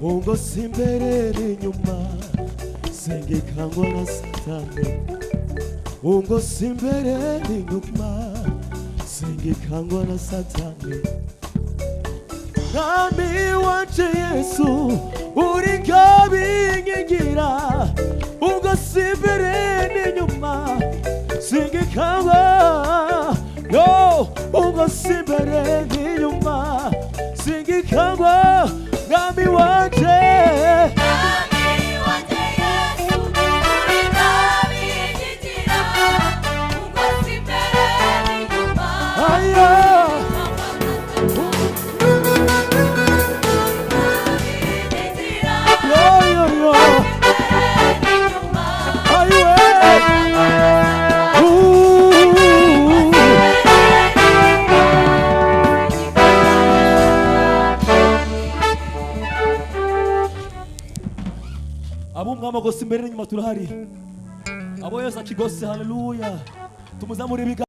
ungo simbere n'inyuma singikangwa na satani ungo simbere n'inyuma singikangwa na satani Nami wanje Yesu uri ngabingingira ungo simbere n'inyuma singikangwa yo ungo simbere n'inyuma singikangwa Nami wanje Yesu uri ngabingingira ungo simbere n'inyuma Abumwama gose imbere n'inyuma turahari abo Yesu akigose haleluya tumuzamure ibiga